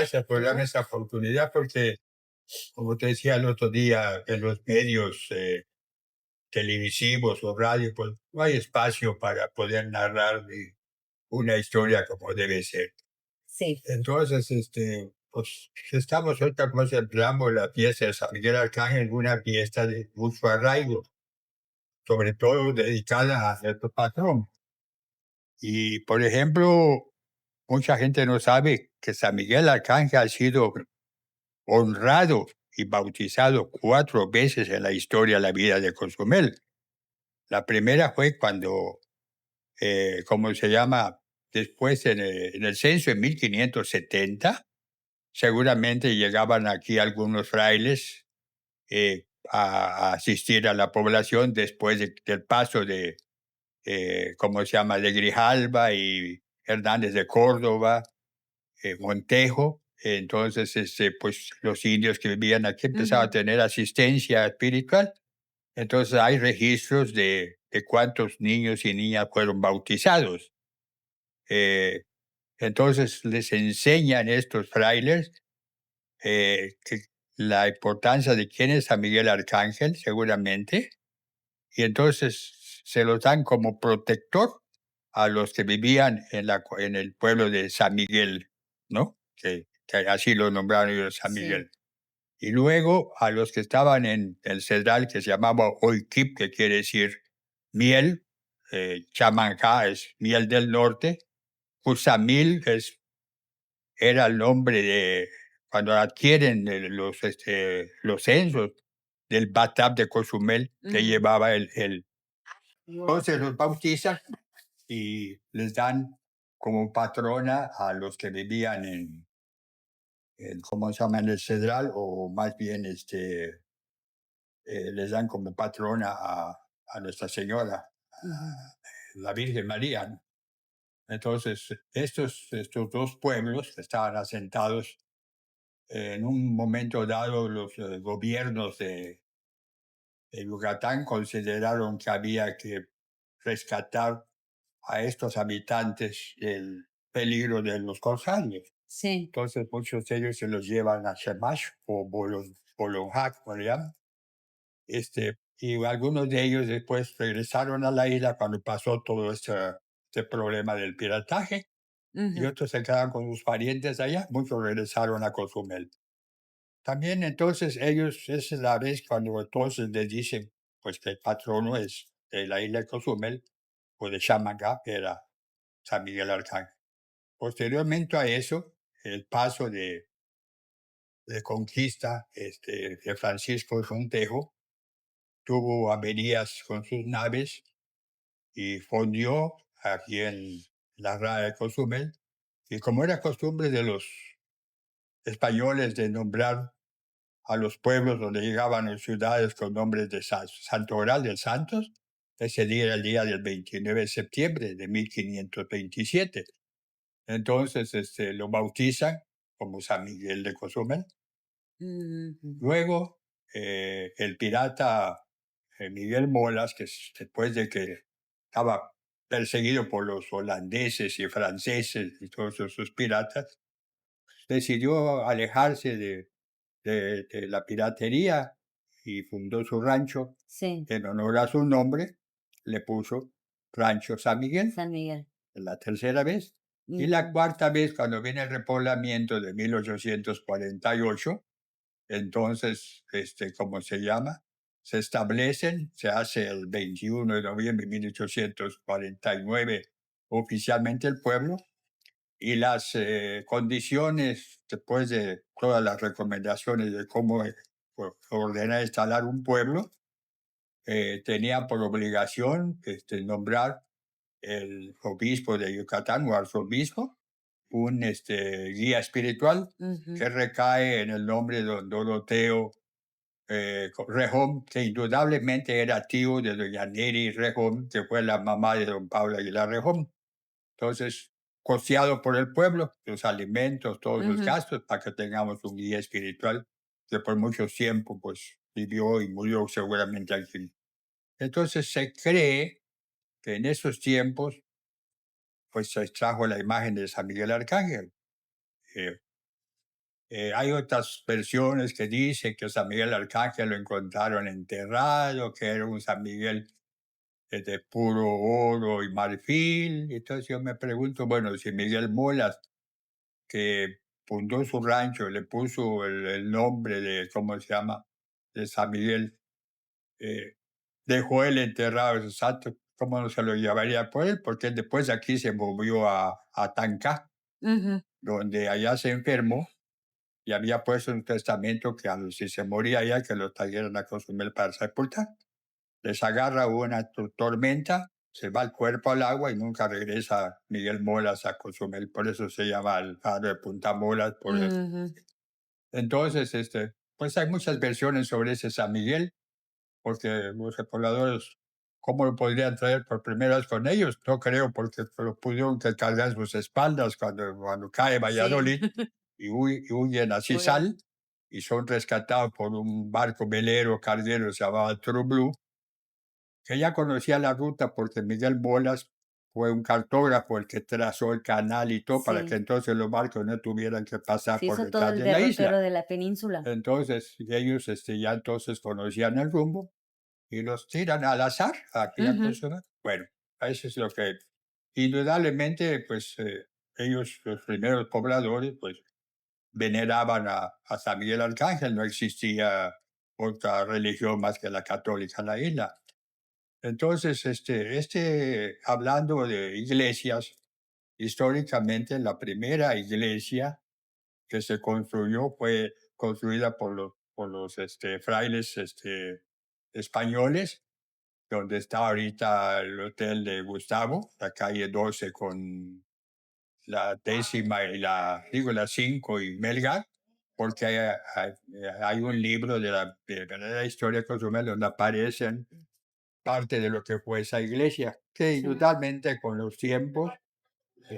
gracias por darme esta oportunidad porque, como te decía el otro día, en los medios televisivos o radio, pues no hay espacio para poder narrar una historia como debe ser. Sí. Entonces, pues estamos ahorita como celebramos la fiesta de San Miguel Arcángel, una fiesta de mucho arraigo, sobre todo dedicada a nuestro patrón. Y, por ejemplo, mucha gente no sabe que San Miguel Arcángel ha sido honrado y bautizado 4 veces en la historia de la vida de Cozumel. La primera fue cuando, ¿cómo se llama? Después en el censo en 1570, seguramente llegaban aquí algunos frailes a asistir a la población después del paso de, ¿cómo se llama?, de Grijalva y Hernández de Córdoba, Montejo. Entonces, pues los indios que vivían aquí empezaron a Ujú. tener asistencia espiritual. Entonces hay registros de cuántos niños y niñas fueron bautizados. Eh, entonces les enseñan estos frailes que la importancia de quién es San Miguel Arcángel, seguramente, y entonces se los dan como protector a los que vivían en el pueblo de San Miguel, ¿no? Que así lo nombraron ellos San Sí. Miguel. Y luego a los que estaban en el Cedral, que se llamaba Oikip, que quiere decir miel, Chamanjá es miel del norte, Cusamil era el nombre de cuando adquieren los censos del Batab de Cozumel que Ujú. llevaba el. Entonces los bautizan y les dan como patrona a los que vivían ¿cómo se llama? En el Cedral, o más bien les dan como patrona a Nuestra Señora, Ujú. la Virgen María, ¿no? Entonces, estos dos pueblos que estaban asentados en un momento dado, los gobiernos de Yucatán consideraron que había que rescatar a estos habitantes del peligro de los corsarios. Sí. Entonces, muchos de ellos se los llevan a Shemash o Bolonjak, como le llaman. Y algunos de ellos después regresaron a la isla cuando pasó todo este problema del pirataje, y Ujú. otros se quedaron con sus parientes allá, muchos regresaron a Cozumel. También entonces ellos, esa es la vez cuando entonces les dicen pues que el patrono es de la isla de Cozumel o de Chamangá, que era San Miguel Arcángel. Posteriormente a eso, el paso de conquista de Francisco Montejo tuvo averías con sus naves y fondió aquí en la rada de Cozumel. Y como era costumbre de los españoles de nombrar a los pueblos donde llegaban en ciudades con nombres de Santoral de Santos, ese día era el día del 29 de septiembre de 1527. Entonces lo bautizan como San Miguel de Cozumel. Ujú. Luego, el pirata Miguel Molas, que después de que estaba perseguido por los holandeses y franceses y todos esos piratas, decidió alejarse de la piratería y fundó su rancho Sí. en honor a su nombre. Le puso Rancho San Miguel, San Miguel. la tercera vez. Y la Ujú. cuarta vez, cuando viene el repoblamiento de 1848, entonces, ¿cómo se llama? Se establecen, se hace el 21 de noviembre de 1849 oficialmente el pueblo, y las condiciones, después de todas las recomendaciones de cómo ordenar instalar un pueblo, tenía por obligación nombrar el obispo de Yucatán o arzobispo, un guía espiritual Ujú. que recae en el nombre de don Doroteo Rejón, que indudablemente era tío de doña Neri Rejón, que fue la mamá de don Pablo Aguilar Rejón. Entonces, costeado por el pueblo, los alimentos, todos los Ujú. gastos, para que tengamos un guía espiritual que por mucho tiempo pues vivió y murió seguramente aquí. Entonces se cree que en esos tiempos pues se extrajo la imagen de San Miguel Arcángel. Eh, Hay otras versiones que dicen que San Miguel Arcángel lo encontraron enterrado, que era un San Miguel de puro oro y marfil. Entonces yo me pregunto, bueno, si Miguel Molas, que fundó su rancho, le puso el nombre de, ¿cómo se llama?, de San Miguel, eh, dejó él enterrado ese santo, ¿cómo no se lo llevaría por él? Porque él después de aquí se movió a Tancá, Ujú. donde allá se enfermó y había puesto un testamento que si se moría allá, que lo trajeran a Cozumel para sepultar. Les agarra una tormenta, se va el cuerpo al agua y nunca regresa Miguel Molas a Cozumel. Por eso se llama el faro de Punta Molas, por eso. Ujú. Entonces, pues hay muchas versiones sobre ese San Miguel, porque los pobladores, ¿cómo lo podrían traer por primera vez con ellos? No creo, porque lo pudieron que cargar en sus espaldas cuando cae Sí. Valladolid y huyen a Huyen. Sisal y son rescatados por un barco velero carguero, se llamaba True Blue, que ya conocía la ruta porque Miguel Bolas fue un cartógrafo el que trazó el canal y todo para que Sí. entonces los barcos no tuvieran que pasar Se por hizo todo detrás el de la derrotero isla. de la península. Entonces ellos ya entonces conocían el rumbo y los tiran al azar aquí a Ujú. Cozumel. Bueno, eso es lo que indudablemente pues ellos, los primeros pobladores, pues veneraban a San Miguel Arcángel, no existía otra religión más que la católica en la isla. Entonces, hablando de iglesias, históricamente la primera iglesia que se construyó fue construida por los frailes españoles, donde está ahorita el hotel de Gustavo, la calle 12 con la décima y la 5 y Melgar, porque hay un libro de la historia de Cozumel donde aparecen parte de lo que fue esa iglesia, que Sí. indudablemente con los tiempos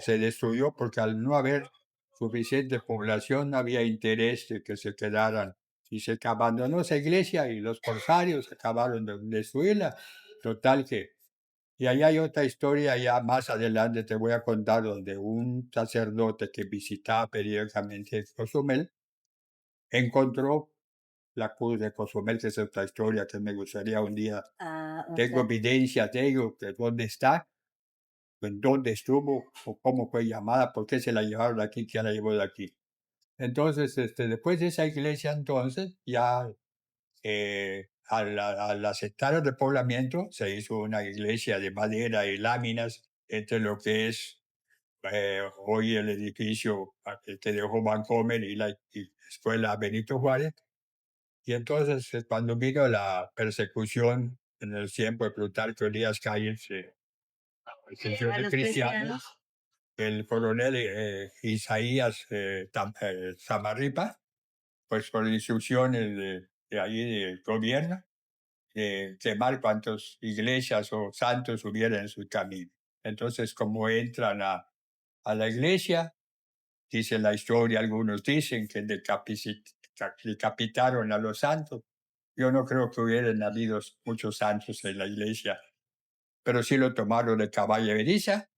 se destruyó porque al no haber suficiente población no había interés de que se quedaran y se abandonó esa iglesia y los corsarios acabaron de destruirla. Total que, y allá hay otra historia, ya más adelante te voy a contar, donde un sacerdote que visitaba periódicamente Cozumel encontró la cruz de Cozumel, que es otra historia que me gustaría un día. Ah, Tengo okey. evidencia de ello, de dónde está, en dónde estuvo, o cómo fue llamada, por qué se la llevaron de aquí, quién la llevó de aquí. Entonces, después de esa iglesia, entonces, ya al aceptar el repoblamiento, se hizo una iglesia de madera y láminas entre lo que es hoy el edificio que dejó Vancomer y la escuela Benito Juárez. Y entonces, cuando vino la persecución en el tiempo de Plutarco Elías Calles, A de los cristianos, cristianos. el coronel Isaías Zamarripa, pues por instrucciones de ahí del gobierno, quemar cuantas iglesias o santos hubiera en su camino. Entonces, como entran a la iglesia, dice la historia, algunos dicen que decapitaron a los santos. Yo no creo que hubieran habido muchos santos en la iglesia, pero sí lo tomaron de caballeriza.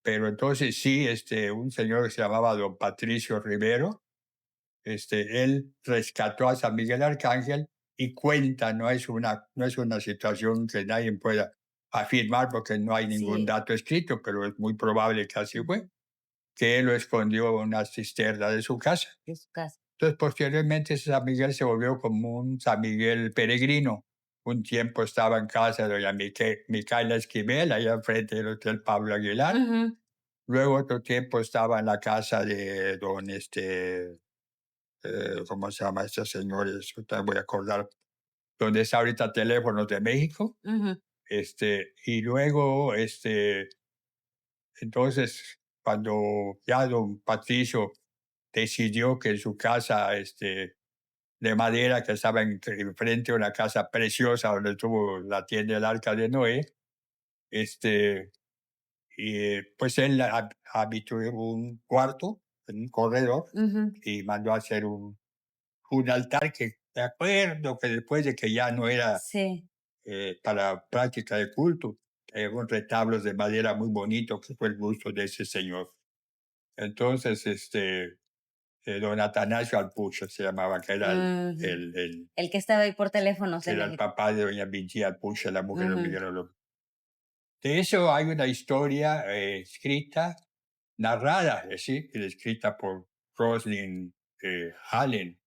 Pero entonces sí, un señor que se llamaba don Patricio Rivero, él rescató a San Miguel Arcángel y cuenta, no es una situación que nadie pueda afirmar porque no hay ningún Sí. dato escrito, pero es muy probable que así fue, Ujú. que él lo escondió en una cisterna de su casa. De su casa. Entonces, posteriormente, ese San Miguel se volvió como un San Miguel peregrino. Un tiempo estaba en casa de doña Micaela Esquivel, allá enfrente del Hotel Pablo Aguilar. Ujú. Luego otro tiempo estaba en la casa de don, ¿cómo se llama este señor? Ahorita voy a acordar, donde está ahorita Teléfonos de México. Ujú. Y luego, entonces, cuando ya don Patricio decidió que en su casa, de madera que estaba enfrente de una casa preciosa donde tuvo la tienda del Arca de Noé, y pues él habitó un cuarto, en un corredor, Ujú. y mandó a hacer un altar que, de acuerdo, que después de que ya no era Sí. para práctica de culto, un retablos de madera muy bonito que fue el gusto de ese señor. Entonces, don Atanasio Alpucho se llamaba, que era Ujú. el El que estaba ahí por teléfono, que se era me el papá de doña Vinchía Alpucho, la mujer de Ujú. Miguel Olo. De eso hay una historia escrita, narrada, es decir, escrita por Roslin Allen,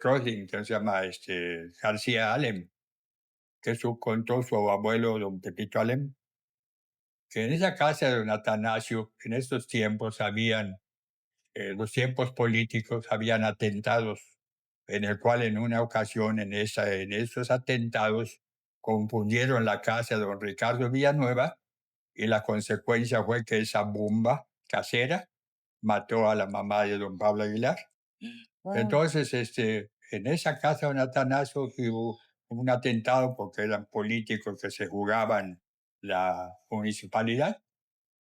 Roslin, que se llama García Allen, que contó su abuelo, don Pepito Allen, que en esa casa de don Atanasio, en estos tiempos los tiempos políticos, habían atentados, en el cual en una ocasión, en esos atentados, confundieron la casa de don Ricardo Villanueva y la consecuencia fue que esa bomba casera mató a la mamá de don Pablo Aguilar. Guau. Entonces, en esa casa de don Atanasio hubo un atentado porque eran políticos que se jugaban la municipalidad.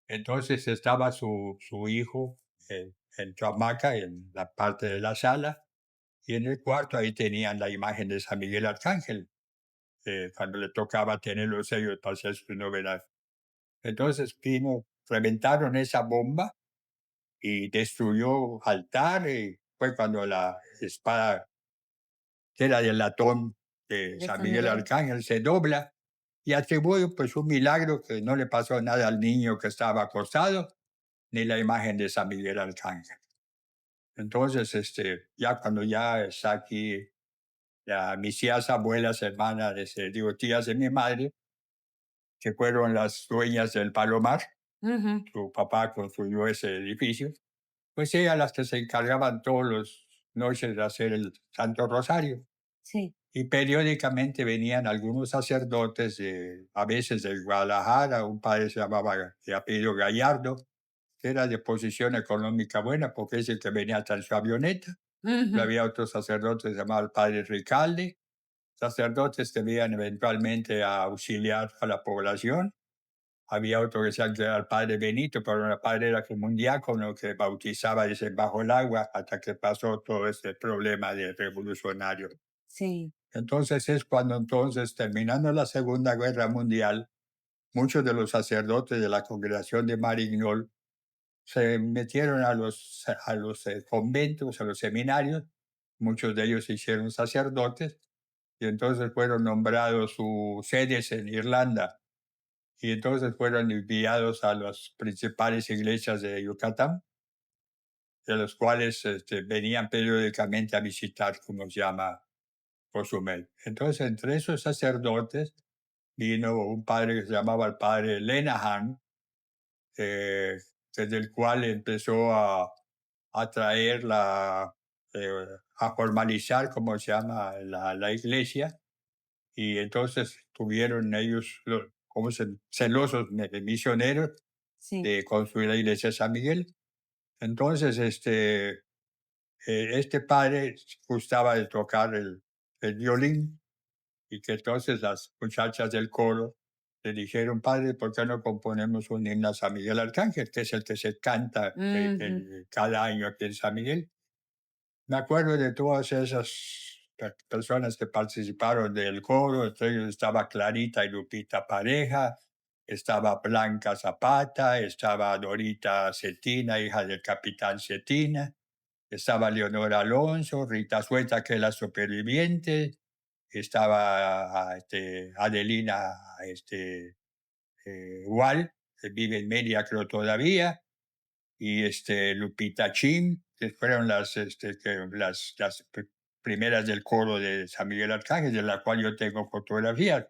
Entonces estaba su hijo en su hamaca, en la parte de la sala, y en el cuarto ahí tenían la imagen de San Miguel Arcángel, cuando le tocaba tener los sellos para hacer su novedad. Entonces reventaron esa bomba y destruyó altar, y fue cuando la espada, que era de latón de De San San Miguel Miguel. Arcángel, se dobla y atribuye pues un milagro que no le pasó nada al niño que estaba acostado, ni la imagen de San Miguel Arcángel. Entonces, ya cuando ya está aquí, ya mis tías, abuelas, hermanas, digo, tías de mi madre, que fueron las dueñas del Palomar, Ujú. su papá construyó ese edificio, pues ellas las que se encargaban todos los noches de hacer el Santo Rosario. Sí. Y periódicamente venían algunos sacerdotes, a veces de Guadalajara, un padre se llamaba de apellido Gallardo, que era de posición económica buena, porque es el que venía hasta en su avioneta. Ujú. Había otros sacerdotes se llamaba el padre Ricalde, sacerdotes que venían eventualmente a auxiliar a la población. Había otro que se llamaba el padre Benito, pero el padre era como un diácono que bautizaba ese bajo el agua hasta que pasó todo este problema de revolucionario. Sí. Entonces es cuando entonces, terminando la Segunda Guerra Mundial, muchos de los sacerdotes de la congregación de Marignol se metieron a los conventos, a los seminarios. Muchos de ellos se hicieron sacerdotes y entonces fueron nombrados sus sedes en Irlanda, y entonces fueron enviados a las principales iglesias de Yucatán, de los cuales venían periódicamente a visitar, como se llama, Cozumel. Entonces, entre esos sacerdotes vino un padre que se llamaba el padre Lenahan, eh, desde el cual empezó a traer eh, a formalizar, como se llama, la iglesia, y entonces tuvieron ellos, como celosos misioneros, Sí. de construir la iglesia de San Miguel. Entonces, este padre gustaba de tocar el violín, y que entonces las muchachas del coro le dijeron, padre, ¿por qué no componemos un himno a San Miguel Arcángel, que es el que se canta Ujú. cada año aquí en San Miguel? Me acuerdo de todas esas personas que participaron del coro. Entre ellos estaba Clarita y Lupita Pareja, estaba Blanca Zapata, estaba Dorita Cetina, hija del capitán Cetina, estaba Leonora Alonso, Rita Sueta, que es la superviviente, estaba Adelina Wall, que vive en Mérida, creo todavía, y Lupita Chin, que fueron las primeras del coro de San Miguel Arcángel, de la cual yo tengo fotografías.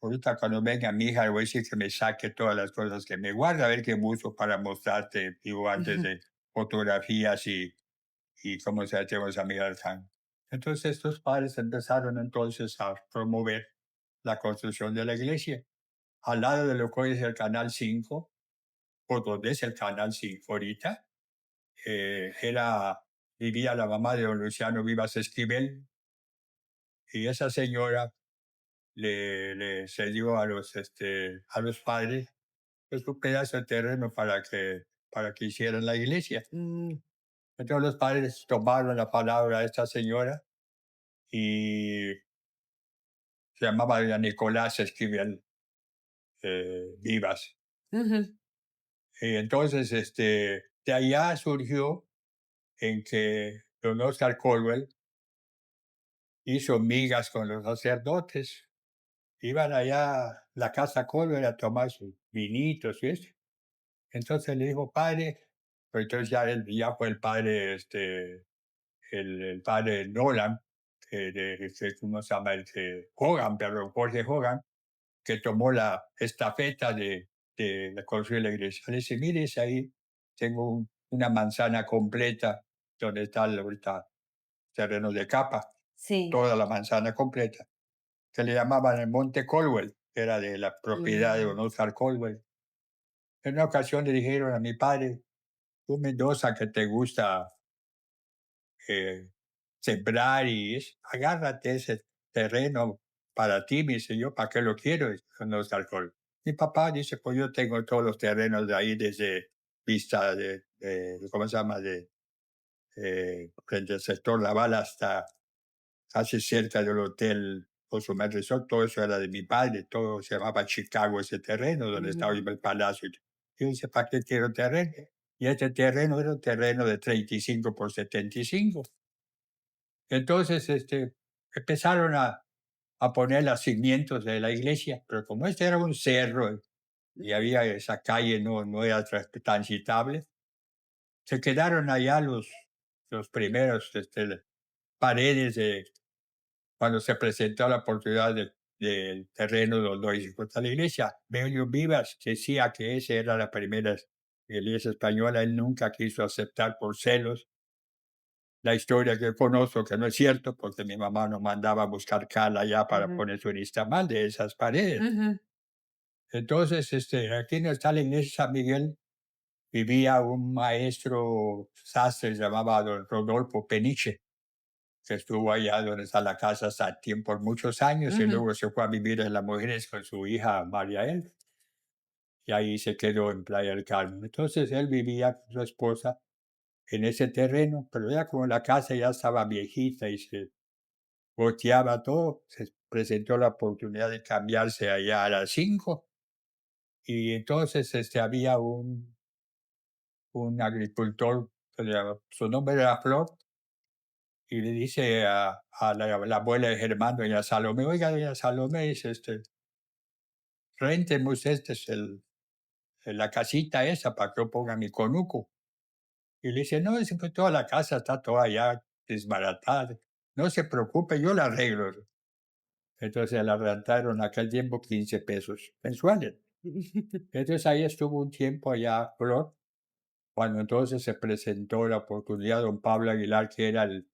Ahorita cuando venga mi hija le voy a decir que me saque todas las cosas que me guarda, a ver qué busco para mostrarte, digo, antes Ujú. de fotografías y cómo se llama San Miguel Arcángel. Entonces estos padres empezaron entonces a promover la construcción de la iglesia. Al lado de lo que hoy es el Canal 5, por donde es el Canal 5 ahorita, vivía la mamá de don Luciano Vivas Esquivel, y esa señora le cedió a los padres pues, un pedazo de terreno para que hicieran la iglesia. Mm. Entonces los padres tomaron la palabra de esta señora, y se llamaba doña Nicolás Esquivel Vivas. Ujú. Y entonces de allá surgió en que don Oscar Colwell hizo migas con los sacerdotes. Iban allá a la casa Colwell a tomar sus vinitos y eso. Entonces le dijo, padre, pero entonces ya fue el padre, el padre Nolan, ¿cómo se llama? Hogan, perdón, Jorge Hogan, que tomó la estafeta de construir la iglesia. Le dice, mire, ahí tengo una manzana completa donde está ahorita terreno de capa, Sí. toda la manzana completa, que le llamaban el Monte Colwell, que era de la propiedad de don Oscar Colwell. En una ocasión le dijeron a mi padre, tú Mendoza, que te gusta eh, sembrar agárrate ese terreno para ti, me dice yo, ¿para qué lo quiero? Con Oscar Colwell. Mi papá dice, pues yo tengo todos los terrenos de ahí desde vista ¿cómo se llama? Frente al sector Laval hasta casi cerca del hotel Cozumel Resort, todo eso era de mi padre, todo se llamaba Chicago ese terreno, donde estaba Ujú. el palacio. Yo dice, ¿para qué quiero terreno? Y este terreno era un terreno de 35 por 75. Entonces, empezaron a poner los cimientos de la iglesia, pero como este era un cerro y había esa calle, no era transitable, se quedaron allá los primeros paredes de cuando se presentó la oportunidad del terreno donde hizo la iglesia. Belio Vivas decía que esa era la primera iglesia española. Él nunca quiso aceptar por celos la historia que conozco, que no es cierto, porque mi mamá nos mandaba a buscar cal allá para Ujú. poner su mal de esas paredes. Ujú. Entonces, aquí en está la iglesia de San Miguel, vivía un maestro sastre, se llamaba don Rodolfo Peniche, que estuvo allá donde está la casa hasta por muchos años y Ujú. luego se fue a vivir en Las Mujeres con su hija María El, y ahí se quedó en Playa del Carmen. Entonces él vivía con su esposa en ese terreno, pero ya como la casa ya estaba viejita y se goteaba todo, se presentó la oportunidad de cambiarse allá a las 5 y entonces había un agricultor, su nombre era Flor, y le dice a la abuela de Germán, doña Salomé, oiga, doña Salomé, dice, rénteme usted la casita esa para que yo ponga mi conuco. Y le dice, no, es que toda la casa está toda ya desbaratada. No se preocupe, yo la arreglo. Entonces la rentaron aquel tiempo 15 pesos mensuales. Entonces ahí estuvo un tiempo allá, Flor, cuando entonces se presentó la oportunidad de don Pablo Aguilar, que era el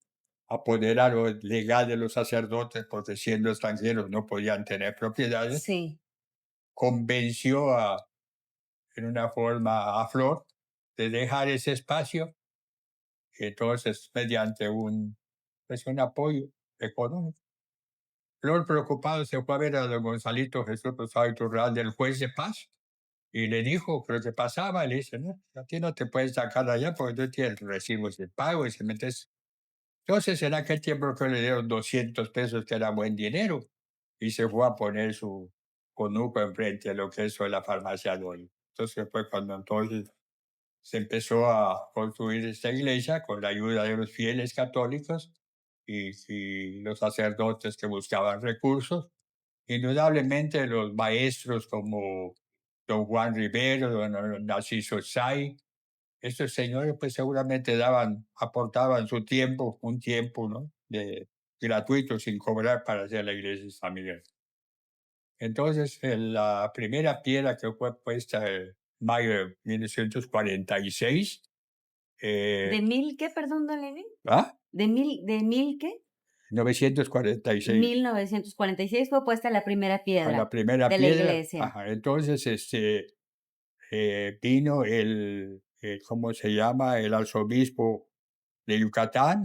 apoderado legal de los sacerdotes, porque siendo extranjeros no podían tener propiedades, Sí. convenció en una forma a Flor de dejar ese espacio, y entonces mediante un apoyo económico. Flor, preocupado, se fue a ver a don Gonzalito Jesús Rosado Iturral, del juez de paz, y le dijo lo que pasaba. Y le dice, no, a ti no te puedes sacar de allá porque tú tienes recibos de pago y se metes. Entonces, en aquel tiempo que le dieron 200 pesos, que era buen dinero, y se fue a poner su conuco enfrente de lo que es la farmacia Doli. Entonces fue cuando entonces se empezó a construir esta iglesia con la ayuda de los fieles católicos y los sacerdotes que buscaban recursos. Indudablemente los maestros como don Juan Rivero, don Narciso Say, estos señores pues seguramente aportaban su tiempo, un tiempo, ¿no? Gratuito, sin cobrar para hacer la iglesia de San Miguel. Entonces, la primera piedra que fue puesta en mayo de 1946, ¿De eh, mil qué, perdón, don Lenin? ¿ah? ¿De mil qué? 946, 1946 fue puesta la primera a la piedra primera de la piedra. iglesia. Ajá, entonces, vino ¿cómo se llama? El arzobispo de Yucatán,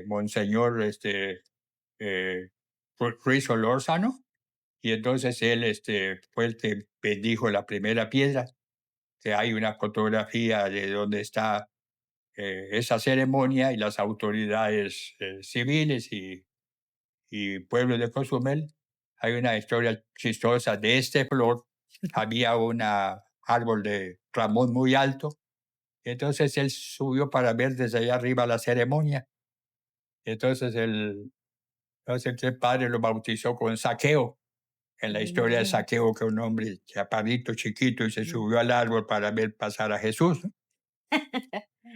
Monseñor eh, Ruiz Solórzano, y entonces él fue el que bendijo la primera piedra, que hay una fotografía de donde está esa ceremonia y las autoridades civiles y pueblo de Cozumel. Hay una historia chistosa de Flor. Había un árbol de Ramón muy alto Entonces él subió para ver desde allá arriba la ceremonia. Entonces no sé qué padre lo bautizó con Saqueo. En la historia de Mm, Saqueo, que un hombre chaparrito, chiquito, y se mm. subió al árbol para ver pasar a Jesús, ¿no?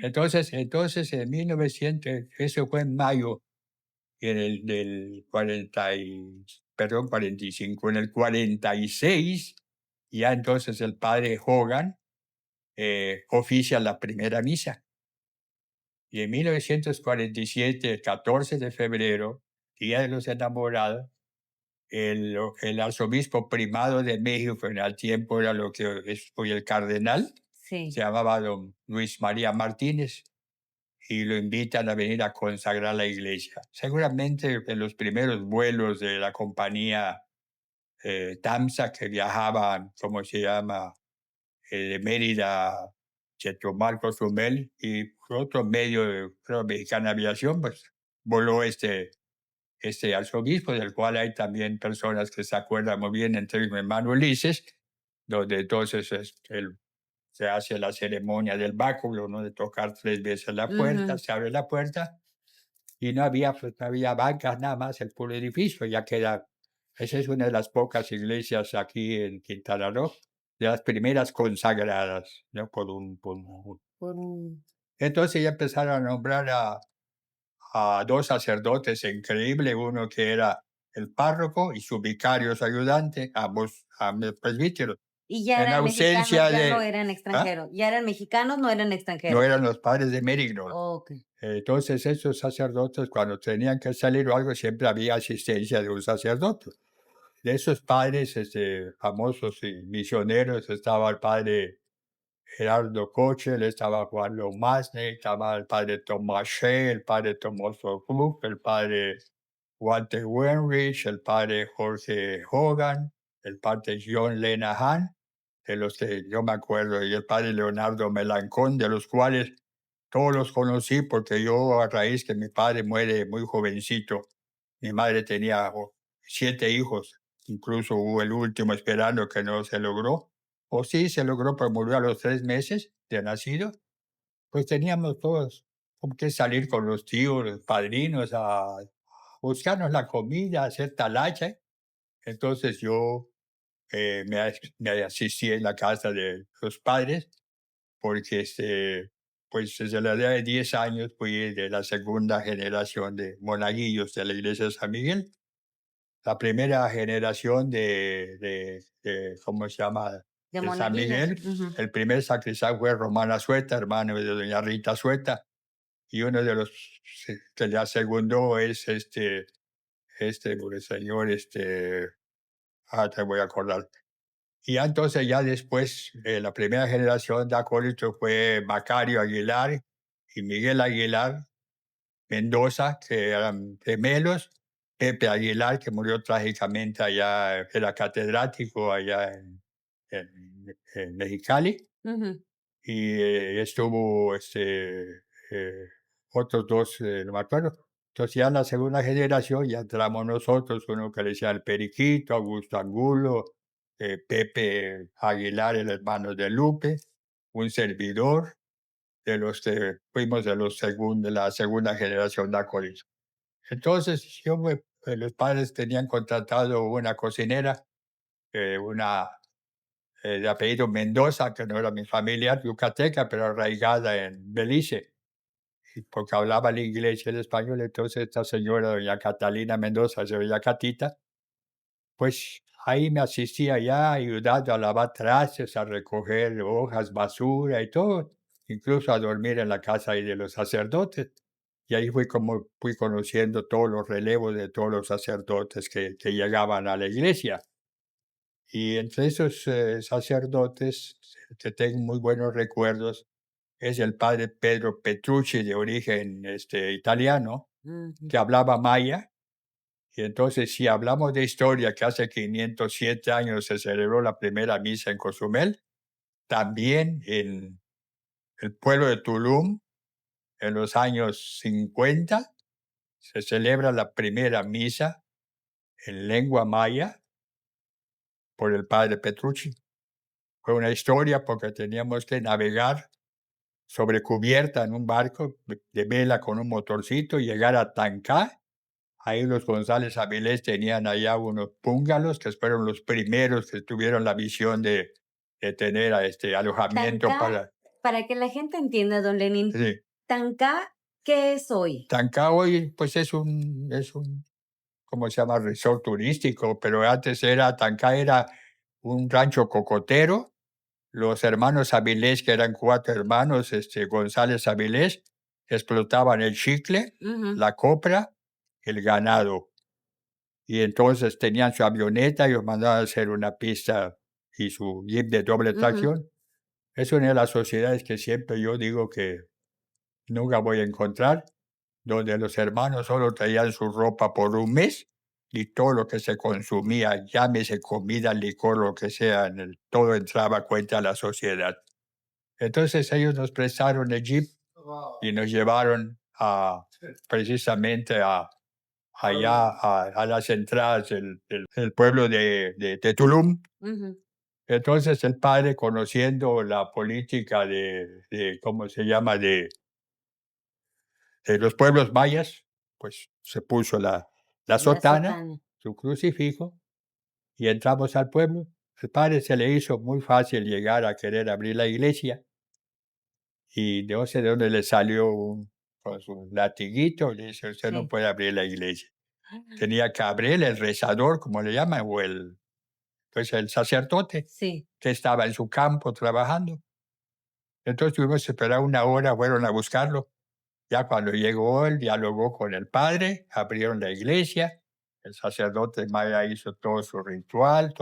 Entonces en 1900, eso fue en mayo, y en el del 45, en el 46, ya entonces el padre Hogan oficia la primera misa. Y en 1947, el 14 de febrero, Día de los Enamorados, el arzobispo primado de México, en el tiempo era lo que es hoy el cardenal, se Sí. llamaba don Luis María Martínez, y lo invitan a venir a consagrar la iglesia. Seguramente en los primeros vuelos de la compañía TAMSA, que viajaban, ¿cómo se llama?, de Mérida, Chetumal, Cozumel, y por otro medio, creo, Mexicana Aviación, pues voló este arzobispo, del cual hay también personas que se acuerdan muy bien, entre mi hermano Ulises, donde entonces se hace la ceremonia del báculo, ¿no? De tocar 3 veces la puerta, Ujú. se abre la puerta, y no había, pues, no había bancas, nada más, el puro edificio, ya queda. Esa es una de las pocas iglesias aquí en Quintana Roo, de las primeras consagradas, ¿no? Por un Entonces ya empezaron a nombrar a 2 sacerdotes increíbles, uno que era el párroco y su vicario, su ayudante, ambos presbíteros. y ya En eran mexicanos, ausencia ya no de, eran ¿ah? extranjeros. Ya eran mexicanos, no eran No extranjeros. eran los padres de Mérigno. Okey. Entonces, esos sacerdotes, cuando tenían que salir o algo, siempre había asistencia de un sacerdote. De esos padres famosos y misioneros estaba el padre Gerardo Kochel, estaba Juan Lomasne, estaba el padre Tomás Shea, el padre Tomoso Gluck, el padre Walter Wenrich, el padre Jorge Hogan, el padre John Lenahan, de los que yo me acuerdo, y el padre Leonardo Melancón, de los cuales todos los conocí porque yo, a raíz que mi padre muere muy jovencito, mi madre tenía 7 hijos, incluso hubo el último esperando que no se logró, o sí se logró, pero murió a los 3 meses de nacido. Pues teníamos todos como que salir con los tíos, los padrinos, a buscarnos la comida, a hacer talacha. Entonces yo me asistí en la casa de los padres porque pues desde la edad de 10 años fui de la segunda generación de monaguillos de la iglesia de San Miguel. La primera generación ¿cómo se llama?, De de San monaguillos. Miguel, Ujú. el primer sacristán fue Romana Sueta, hermano de doña Rita Sueta, y uno de los que ya segundó es por el señor, te voy a acordar. Y ya entonces, ya después, la primera generación de acólitos fue Macario Aguilar y Miguel Aguilar Mendoza, que eran gemelos, Pepe Aguilar, que murió trágicamente allá, era catedrático allá en Mexicali, Ujú. y estuvo otros dos, no me acuerdo. Entonces ya en la segunda generación ya entramos nosotros, uno que le decía el Periquito, Augusto Angulo, Pepe Aguilar, el hermano de Lupe, un servidor, de los que fuimos de la segunda generación de acólitos. Entonces los padres tenían contratado una cocinera, una de apellido Mendoza, que no era mi familia, yucateca, pero arraigada en Belice, y porque hablaba el inglés y el español. Entonces esta señora, doña Catalina Mendoza, doña Catita, pues ahí me asistía ya ayudando a lavar trastes, a recoger hojas, basura y todo, incluso a dormir en la casa ahí de los sacerdotes. Y ahí fui como fui conociendo todos los relevos de todos los sacerdotes que llegaban a la iglesia. Y entre esos sacerdotes que tengo muy buenos recuerdos es el padre Pedro Petrucci, de origen italiano, Ujú. que hablaba maya. Y entonces, si hablamos de historia, que hace 507 años se celebró la primera misa en Cozumel, también en el pueblo de Tulum, en los años 50, se celebra la primera misa en lengua maya por el padre Petrucci. Fue una historia porque teníamos que navegar sobre cubierta en un barco de vela con un motorcito, llegar a Tancá. Ahí los González Avilés tenían allá unos bungalows, que fueron los primeros que tuvieron la visión de tener alojamiento Tancá, para que la gente entienda, don Lenin, Sí. Tancá, ¿qué es hoy? Tancá hoy, pues ¿cómo se llama? Resort turístico, pero antes Tancá era un rancho cocotero. Los hermanos Avilés, que eran 4 hermanos, González Avilés, explotaban el chicle, Ujú, la copra, el ganado. Y entonces tenían su avioneta y los mandaban a hacer una pista y su jeep de doble ujú. tracción. Es una de las sociedades que siempre yo digo que nunca voy a encontrar, donde los hermanos solo traían su ropa por un mes y todo lo que se consumía, llámese comida, licor, lo que sea, todo entraba a cuenta de la sociedad. Entonces ellos nos prestaron el jeep y nos llevaron precisamente allá a las entradas del pueblo de Tulum. Ujú. Entonces el padre, conociendo la política ¿cómo se llama?, de los pueblos mayas, pues se puso la La sotana, sotana. su crucifijo, y entramos al pueblo. Al padre se le hizo muy fácil llegar a querer abrir la iglesia, y no sé de dónde le salió con su latiguito, le dice: "Usted no Sí. puede abrir la iglesia". Tenía que abrir el rezador, como le llaman, pues el sacerdote, Sí. que estaba en su campo trabajando. Entonces tuvimos que esperar 1 hora, fueron a buscarlo. Ya cuando llegó, él dialogó con el padre, abrieron la iglesia, el sacerdote maya hizo todo su ritual,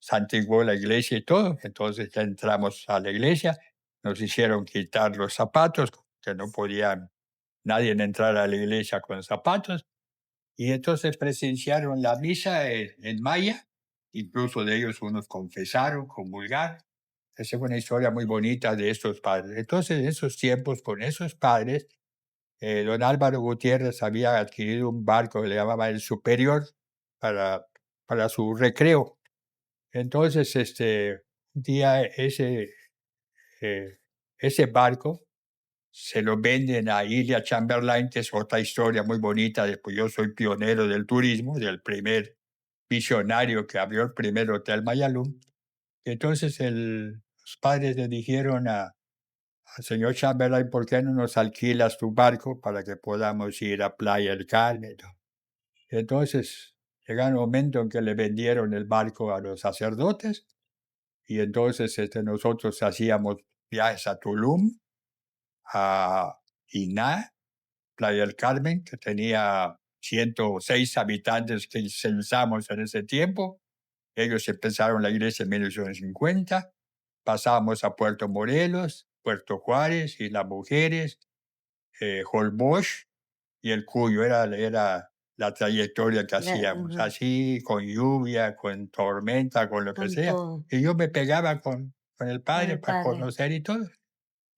santiguó la iglesia y todo. Entonces ya entramos a la iglesia, nos hicieron quitar los zapatos, que no podía nadie entrar a la iglesia con zapatos, y entonces presenciaron la misa en maya, incluso de ellos unos confesaron, comulgaron. Esa fue una historia muy bonita de estos padres. Entonces, en esos tiempos, con esos padres, don Álvaro Gutiérrez había adquirido un barco que le llamaba el Superior para, para su recreo. Entonces, un día eh, ese barco se lo venden a Ilya Chamberlain, que es otra historia muy bonita. Después yo soy pionero del turismo, del primer visionario que abrió el primer Hotel Mayalum. Entonces los padres le dijeron al señor Chamberlain: "¿Por qué no nos alquilas tu barco para que podamos ir a Playa del Carmen?". Entonces, llega un momento en que le vendieron el barco a los sacerdotes, y entonces nosotros hacíamos viajes a Tulum, a Iná, Playa del Carmen, que tenía 106 habitantes que censamos en ese tiempo. Ellos empezaron la iglesia en 1950. Pasábamos a Puerto Morelos, Puerto Juárez, Islas Mujeres, Holbox y El Cuyo. Era la trayectoria que hacíamos, Ujú, así, con lluvia, con tormenta, con lo que con sea. todo, Y yo me pegaba con el con padre el para padre. conocer y todo.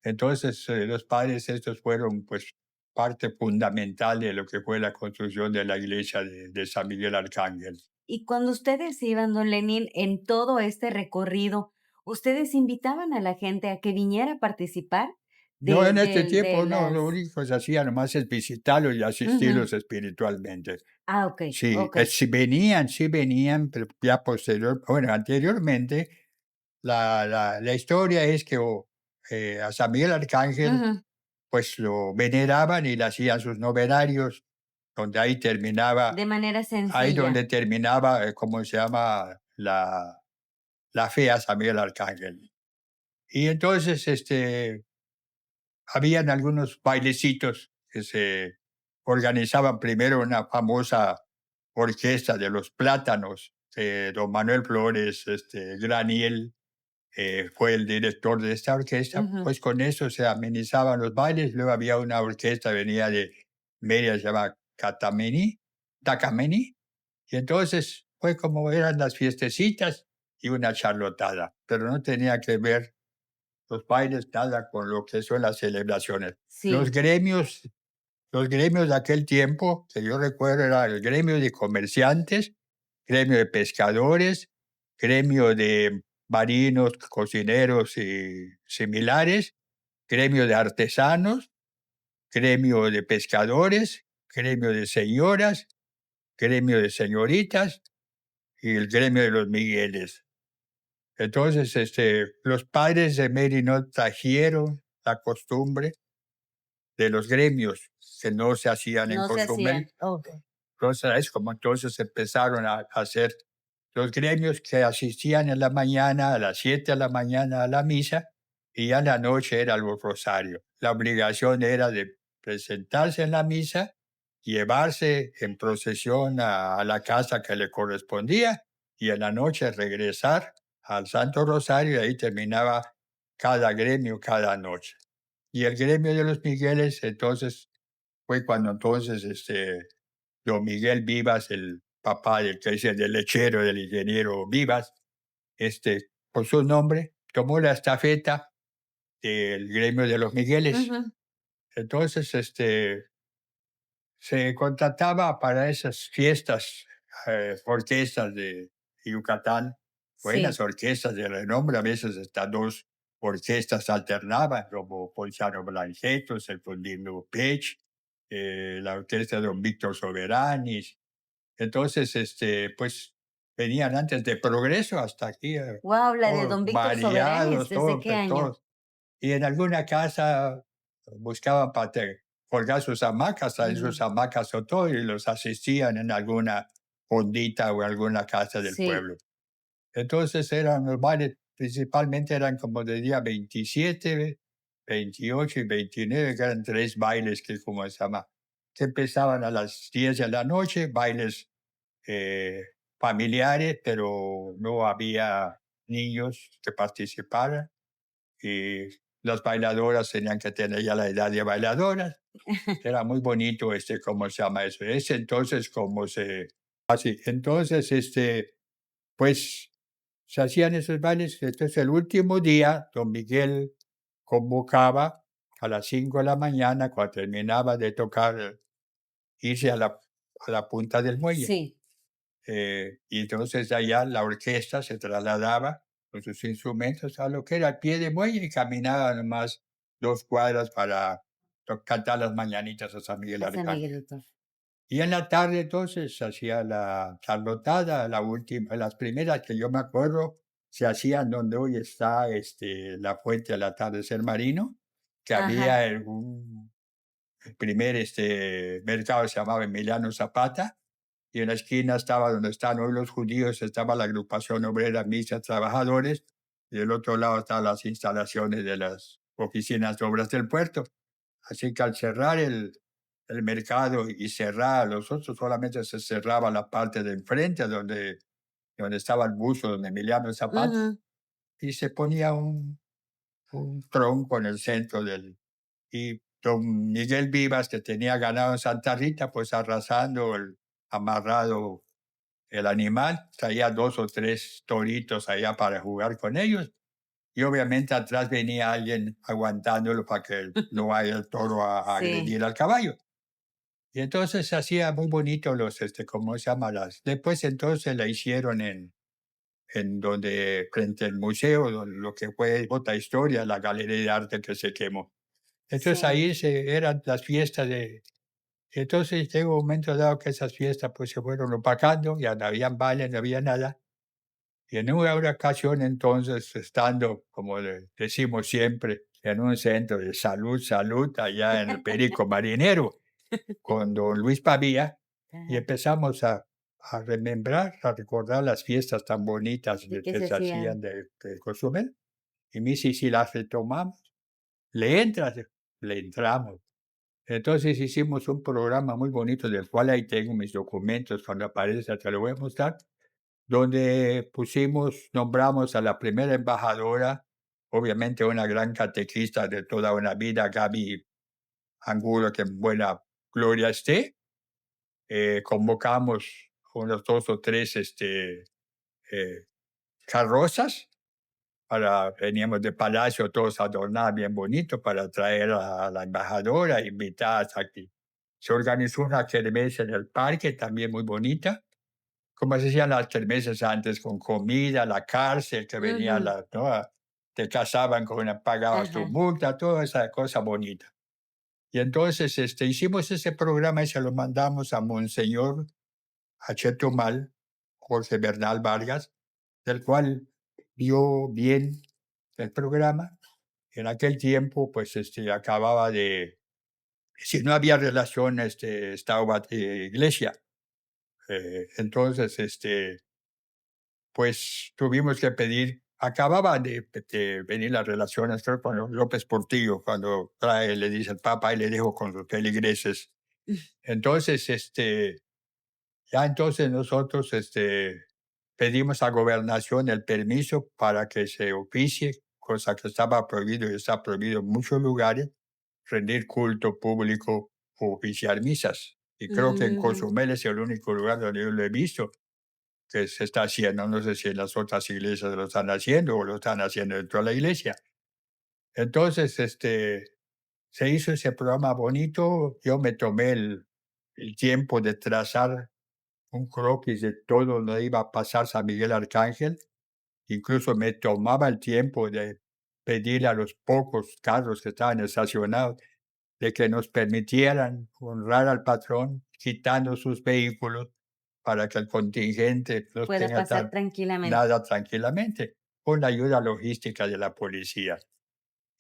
Entonces, los padres estos fueron, pues, parte fundamental de lo que fue la construcción de la iglesia de San Miguel Arcángel. Y cuando ustedes iban, don Lenin, en todo este recorrido, ¿ustedes invitaban a la gente a que viniera a participar No, en este de tiempo no, lo las... único que se hacía nomás es visitarlos y Ujú. asistirlos espiritualmente. Ah, okey, Sí, okey. sí venían, pero ya anteriormente, la historia es que a San Miguel Arcángel, Ujú. pues lo veneraban y le hacían sus novenarios, donde De manera ahí sencilla. donde terminaba, ¿cómo se llama? La fe a San Miguel Arcángel. Y entonces, habían algunos bailecitos que se organizaban. Primero una famosa orquesta de los Plátanos, don Manuel Flores, Graniel, fue el director de esta orquesta. Ujú. Pues con eso se amenizaban los bailes. Luego había una orquesta, venía de Mérida, se llama Tacameni, y entonces fue como eran las fiestecitas y una charlotada, pero no tenía que ver los bailes nada con lo que son las celebraciones. Los Sí. gremios, los gremios de aquel tiempo, que yo recuerdo, era el gremio de comerciantes, gremio de pescadores, gremio de marinos, cocineros y similares, gremio de artesanos, gremio de pescadores, gremio de señoras, gremio de señoritas y el gremio de los Migueles. Entonces, los padres de Mary no trajeron la costumbre de los gremios que no se hacían en No se Cozumel. hacían. Okey. Entonces, es como entonces empezaron a hacer los gremios que asistían en la mañana, a las 7 de la mañana a la misa, y ya en la noche era los rosarios. La obligación era de presentarse en la misa, llevarse en procesión a la casa que le correspondía, y en la noche regresar al Santo Rosario, y ahí terminaba cada gremio cada noche. Y el gremio de los Migueles, entonces, fue cuando entonces don Miguel Vivas, el papá del que es el del lechero, del ingeniero Vivas, por su nombre, tomó la estafeta del gremio de los Migueles. Ujú. Entonces, se contrataba para esas fiestas, orquestas de Yucatán, buenas Sí. orquestas de renombre, a veces hasta 2 orquestas alternaban, como Ponciano Blanquetos, el Fundino Pech, la orquesta de don Víctor Soberanis. Entonces, pues, venían antes de Progreso hasta aquí, Guau, la de todos don Víctor Soberanes, variados, ¿desde todos, qué año? todos. Y en alguna casa buscaban para colgar sus hamacas, traían sus Ujú. hamacas o todo, y los asistían en alguna fondita o alguna casa del Sí. pueblo. Entonces eran los bailes, principalmente eran como de día 27, 28 y 29, que eran 3 bailes que, como se llama, que empezaban a las 10 de la noche, bailes eh, familiares, pero no había niños que participaran, y las bailadoras tenían que tener ya la edad de bailadoras. Era muy bonito, ¿cómo se llama eso? Es entonces como se... Así, entonces, pues se hacían esos bailes. Entonces, el último día, don Miguel convocaba a las 5 de la mañana, cuando terminaba de tocar, irse a la punta del muelle. Sí. Y entonces de allá la orquesta se trasladaba con sus instrumentos a lo que era el pie de muelle, y caminaba nomás 2 cuadras para cantar las mañanitas a San Miguel A San Arcángel. Miguelito. Y en la tarde entonces se hacía la charlotada, la última, las primeras que yo me acuerdo se hacían donde hoy está la fuente del atardecer marino, que Ajá. había el primer mercado se llamaba Emiliano Zapata, y en la esquina estaba donde están hoy los judíos, estaba la agrupación obrera mixta trabajadores, y del otro lado estaban las instalaciones de las oficinas de obras del puerto. Así que al cerrar el mercado y cerrar los otros, solamente se cerraba la parte de enfrente donde estaba el busto, donde Emiliano Zapata, Ujú. y se ponía un tronco en el centro y don Miguel Vivas, que tenía ganado en Santa Rita, pues arrasando amarrado el animal, traía 2 o 3 toritos allá para jugar con ellos, y obviamente atrás venía alguien aguantándolo para que no vaya el toro a Sí. agredir al caballo. Y entonces se hacía muy bonito ¿cómo se llama? Después entonces la hicieron en donde, frente al museo, lo que fue otra historia, la galería de arte que se quemó. Entonces Sí. ahí eran las fiestas entonces llegó un momento dado que esas fiestas pues se fueron opacando, ya no habían bailes, no había nada. Y en una ocasión entonces, estando, como decimos siempre, en un centro de salud, salud, allá en el Perico Marinero, con don Luis Pavía, y Ajá. empezamos a remembrar, a recordar las fiestas tan bonitas ¿De qué que se se hacían hacían? de Cozumel. Y me dice: "¿Y si las retomamos? ¿Le entras?". Le entramos. Entonces hicimos un programa muy bonito, del cual ahí tengo mis documentos, cuando aparezca te lo voy a mostrar, donde nombramos a la primera embajadora, obviamente una gran catequista de toda una vida, Gaby Angulo, que en buena gloria esté. Convocamos unos 2 o 3 eh, carrozas, veníamos de palacio todos adornados bien bonito para traer a la embajadora, invitadas aquí. Se organizó una kermés en el parque, también muy bonita, como se hacían las kermeses antes, con comida, la cárcel, que venía Ujú. ¿no? te casaban pagabas tu Ajá. multa, toda esa cosa bonita. Y entonces hicimos ese programa y se lo mandamos a Monseñor a Chetumal, Jorge Bernal Vargas, del cual vio bien el programa. En aquel tiempo, pues, acababa de, si no había relación, Estado-Iglesia. Entonces, pues, tuvimos que pedir, acababa de venir las relaciones, creo, con López Portillo, cuando trae, le dice al Papa, y le dejo con los feligreses. Entonces, ya entonces nosotros pedimos a Gobernación el permiso para que se oficie, cosa que estaba prohibido y está prohibido en muchos lugares, rendir culto público o oficiar misas. Y creo que en Ujú. Cozumel es el único lugar donde yo lo he visto que se está haciendo. No sé si en las otras iglesias lo están haciendo o lo están haciendo dentro de la iglesia. Entonces, se hizo ese programa bonito. Yo me tomé el tiempo de trazar un croquis de todo donde iba a pasar San Miguel Arcángel. Incluso me tomaba el tiempo de pedirle a los pocos carros que estaban estacionados de que nos permitieran honrar al patrón quitando sus vehículos para que el contingente no Pueda tenga pasar tranquilamente. nada tranquilamente, con la ayuda logística de la policía.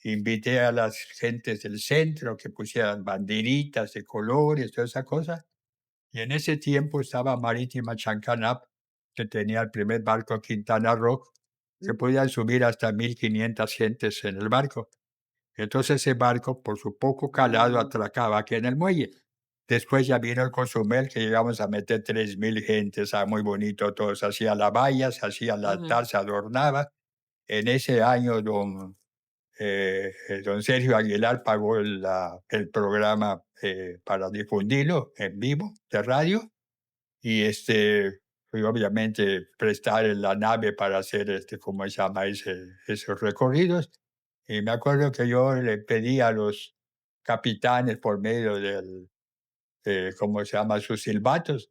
Invité a las gentes del centro que pusieran banderitas de colores, toda esa cosa, y en ese tiempo estaba Marítima Chancanap, que tenía el primer barco Quintana Roo, se Mm. podían subir hasta 1,500 gentes en el barco. Entonces ese barco, por su poco calado, atracaba aquí en el muelle. Después ya vino el Cozumel, que llegamos a meter 3,000 gentes, muy bonito todo, se hacía la valla, se hacía el Ujú. altar, se adornaba. En ese año, don Sergio Aguilar pagó el programa para difundirlo en vivo de radio y y obviamente prestar la nave para hacer, ¿cómo se llama? Esos recorridos. Y me acuerdo que yo le pedí a los capitanes por medio ¿cómo se llama? Sus silbatos,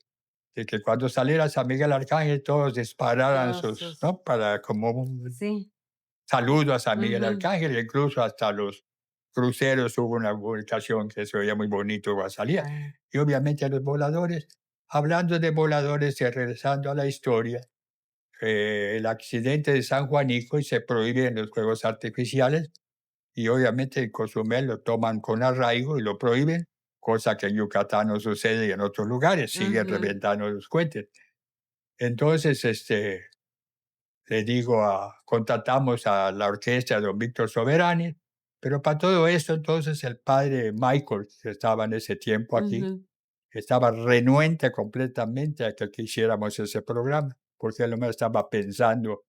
de que cuando saliera San Miguel Arcángel todos dispararan Todos sus ¿no? Para como un sí. saludo a San Miguel Ujú. Arcángel, incluso hasta los cruceros hubo una publicación que se veía muy bonito cuando salía. Ah. Y obviamente a los voladores, hablando de voladores y regresando a la historia, el accidente de San Juanico y se prohíben los fuegos artificiales y obviamente en Cozumel lo toman con arraigo y lo prohíben, cosa que en Yucatán no sucede y en otros lugares siguen Ujú. reventando los cohetes. Entonces, le digo contratamos a la orquesta de don Víctor Soberani, pero para todo eso, entonces el padre Michael, que estaba en ese tiempo aquí, Ujú. estaba renuente completamente a que hiciéramos ese programa, porque él no estaba pensando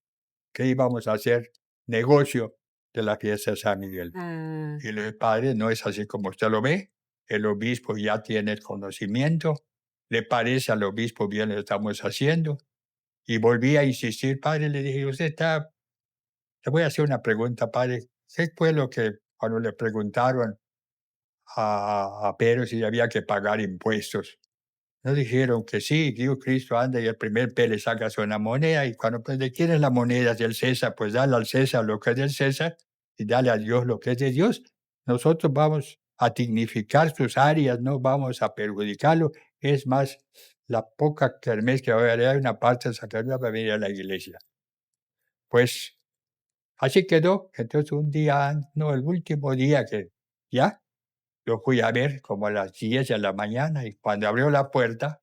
que íbamos a hacer negocio de la fiesta de San Miguel. Ah. Y le dije, padre, no es así como usted lo ve, el obispo ya tiene el conocimiento, le parece al obispo bien lo estamos haciendo. Y volví a insistir, padre, le dije, usted está le voy a hacer una pregunta, padre. ¿Qué fue lo que cuando le preguntaron a Pedro si había que pagar impuestos? No dijeron que sí, Dios Cristo anda y el primer pez le saca una moneda y cuando pues, ¿de quién es la moneda? Del César, pues dale al César lo que es del César y dale a Dios lo que es de Dios. Nosotros vamos a dignificar sus áreas, no vamos a perjudicarlo. Es más, la poca kermés que va a haber, hay una parte de esa kermés va a venir a la iglesia. Pues así quedó. Entonces un día, no, el último día que ya, yo fui a ver como a las 10 de la mañana y cuando abrió la puerta,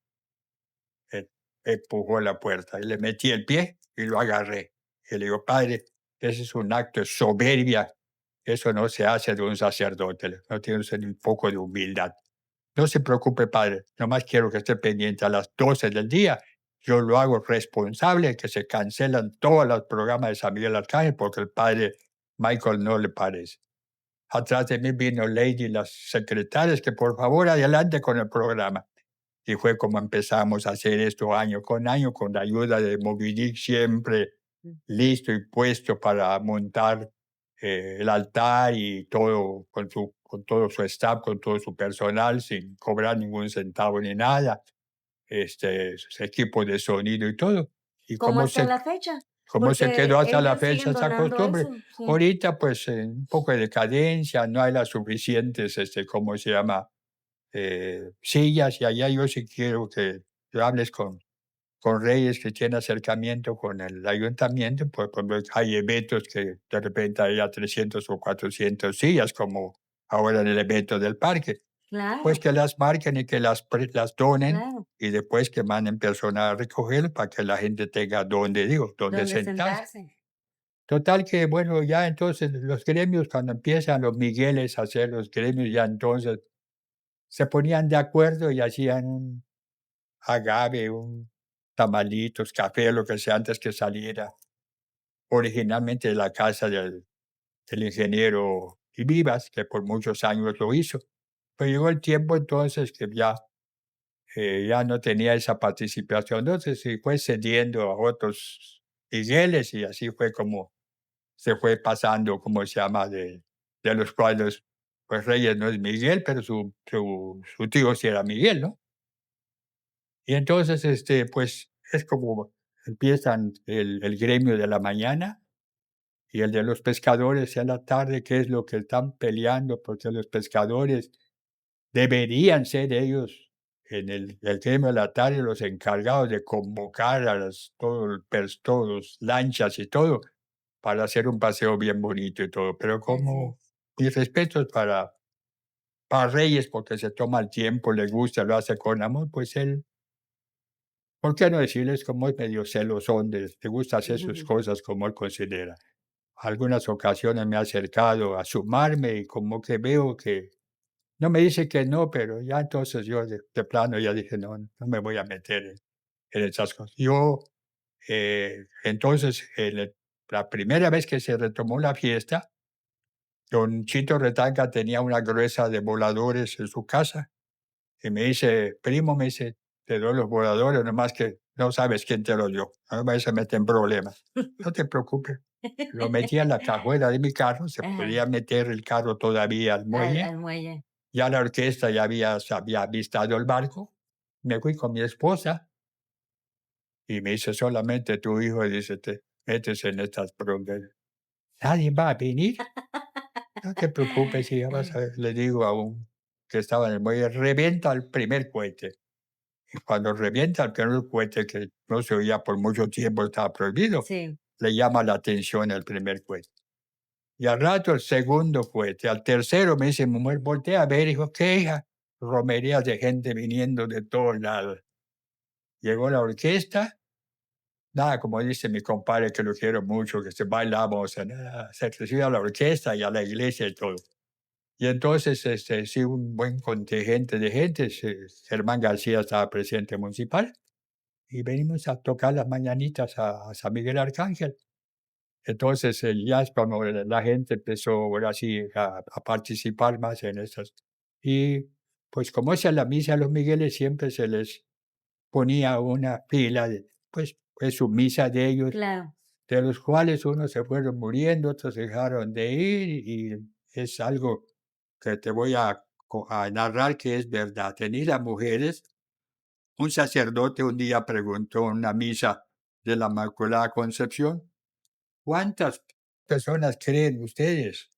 eh, empujó la puerta y le metí el pie y lo agarré. Y le digo, padre, ese es un acto de soberbia. Eso no se hace de un sacerdote. No tiene usted ni un poco de humildad. No se preocupe, padre. Nomás quiero que esté pendiente a las 12 del día. Yo lo hago responsable que se cancelan todos los programas de San Miguel Arcángel porque el padre Michael no le parece. Atrás de mí vino Lady y las secretarias que por favor adelante con el programa. Y fue como empezamos a hacer esto año, con la ayuda de Moby siempre listo y puesto para montar el altar y todo con todo su staff, con todo su personal, sin cobrar ningún centavo ni nada, su equipo de sonido y todo. Y ¿Cómo como hasta se la fecha? como se Porque quedó hasta la ellos siguen fecha esa donando costumbre. eso, sí, Ahorita, pues, un poco de decadencia, no hay las suficientes, ¿cómo se llama? Sillas, y allá yo sí quiero que hables con reyes que tienen acercamiento con el ayuntamiento, pues, por ejemplo, hay eventos que de repente hay a 300 o 400 sillas, como ahora en el evento del parque. Pues claro, que las marquen y que las donen, claro, y después que manden personas a recoger para que la gente tenga donde, digo, donde donde sentarse. sentarse. Total que, bueno, ya entonces los gremios, cuando empiezan los Migueles a hacer los gremios, ya entonces se ponían de acuerdo y hacían un agave, un tamalitos, café, lo que sea, antes que saliera originalmente de la casa del ingeniero Vivas, que por muchos años lo hizo. Pero llegó el tiempo entonces que ya no tenía esa participación, entonces se fue cediendo a otros Migueles y así fue como se fue pasando, ¿cómo se llama? De los cuales, pues Reyes no es Miguel, pero su tío sí era Miguel, ¿no? Y entonces, pues es como empiezan el gremio de la mañana y el de los pescadores en la tarde, que es lo que están peleando, porque los pescadores deberían ser ellos en el gremio de la tarde los encargados de convocar a todos, lanchas y todo, para hacer un paseo bien bonito y todo. Pero Así es. como mis respetos para Reyes, porque se toma el tiempo, le gusta, lo hace con amor, pues él, ¿por qué no decirles como es medio celosón, le gusta hacer sus cosas como él considera? Algunas ocasiones me ha acercado a sumarme y como que veo que no me dice que no, pero ya entonces yo de plano ya dije: "No, no me voy a meter en esas cosas". Yo, entonces, la primera vez que se retomó la fiesta, don Chito Retanga tenía una gruesa de voladores en su casa, y me dice: "Primo", me dice: "Te doy los voladores, nomás que no sabes quién te los dio, no me vayas a meter en problemas". "No te preocupes". Lo metí en la cajuela de mi carro, se Ajá, podía meter el carro todavía al muelle. al muelle. Ya la orquesta ya se había avistado el barco. Me fui con mi esposa y me dice: "Solamente tu hijo", dice: "Te metes en estas broncas. ¿Nadie va a venir?". "No te preocupes, hija, vas a ver", le digo a un que estaba en el muelle: "Revienta el primer cohete". Y cuando revienta el primer cohete, que no se oía por mucho tiempo, estaba prohibido, Sí. le llama la atención el primer cohete. Y al rato el segundo cohete, al tercero me dice mi mujer: "Voltea a ver", hijo. "¿Qué, hija?". Romerías de gente viniendo de todos lados. Llegó la orquesta, nada, como dice mi compadre, que lo quiero mucho, que se bailamos, se recibe a la orquesta y a la iglesia y todo. Y entonces, sí, un buen contingente de gente, Germán García estaba presidente municipal, y venimos a tocar las mañanitas a San Miguel Arcángel. Entonces, ya es cuando la gente empezó ahora sí a participar más en esas. Y pues como es en la misa de los Migueles, siempre se les ponía una fila de, pues su misa de ellos, Claro. de los cuales unos se fueron muriendo, otros dejaron de ir, y es algo que te voy a narrar que es verdad. Tenía mujeres, un sacerdote un día preguntó en una misa de la Inmaculada Concepción: "¿Cuántas personas creen ustedes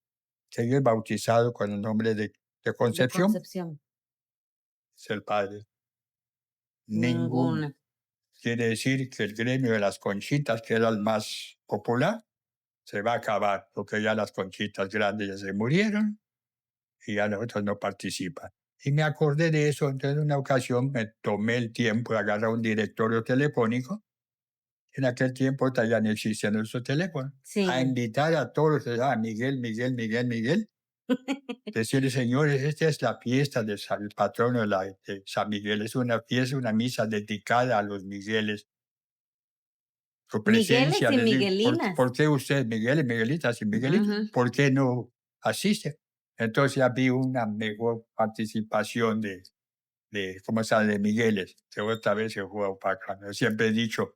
que yo he bautizado con el nombre de De Concepción?". Concepción. Dice el padre: "Ninguno". Ninguna. Quiere decir que el gremio de las conchitas, que era el más popular, se va a acabar, porque ya las conchitas grandes ya se murieron y ya los otros no participan. Y me acordé de eso, entonces en una ocasión me tomé el tiempo de agarrar un directorio telefónico, en aquel tiempo ya no existían esos teléfonos, a Sí. invitar a todos los que llamaban Miguel, Miguel, Miguel, Miguel, decirle: "Señores, esta es la fiesta de el patrono de San Miguel, es una fiesta, una misa dedicada a los Migueles. Su Migueles presencia", y les digo: Miguelinas. por qué usted, Miguel y Miguelitas y Miguelitos, Ujú. por qué no asiste?". Entonces ya vi una mejor participación ¿cómo se llama?, de Migueles, que otra vez se fue opacando. Yo siempre he dicho: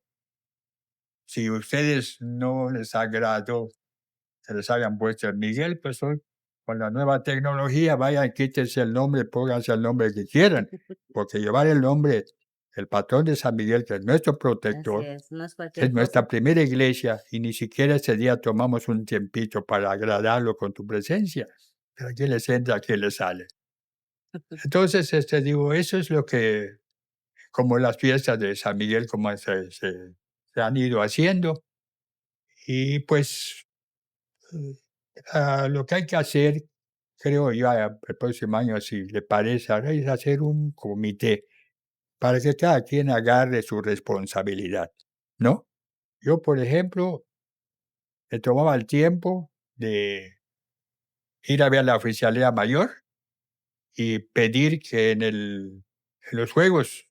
"Si ustedes no les agradó que les hayan puesto el Miguel, pues hoy, con la nueva tecnología, vayan, quítense el nombre, pónganse el nombre que quieran, porque llevar el nombre el patrón de San Miguel, que es nuestro Así protector, es, no es es cualquier nuestra cosa. primera iglesia y ni siquiera ese día tomamos un tiempito para agradarlo con tu presencia. Pero aquí les entra, aquí les sale. Entonces, digo, eso es lo que, como las fiestas de San Miguel, como se han ido haciendo. Y pues lo que hay que hacer, creo yo, el próximo año, si le parece, ahora es hacer un comité para que cada quien agarre su responsabilidad, ¿no? Yo, por ejemplo, me tomaba el tiempo de ir a ver a la oficialía mayor y pedir que en los juegos